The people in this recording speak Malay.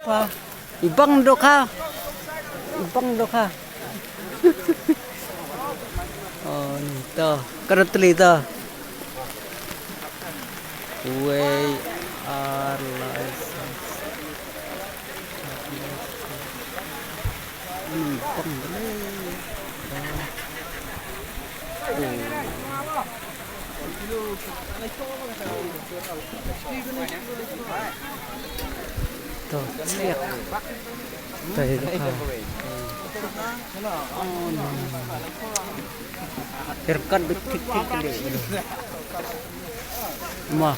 Wah, ibang do ka. Ibang do ka. Oh, ito. Karutli ito. We are licensed. Ibang dali. Ito, siyak. Tayo ka. Oh, no. Terkan detik-detik deh. Mah.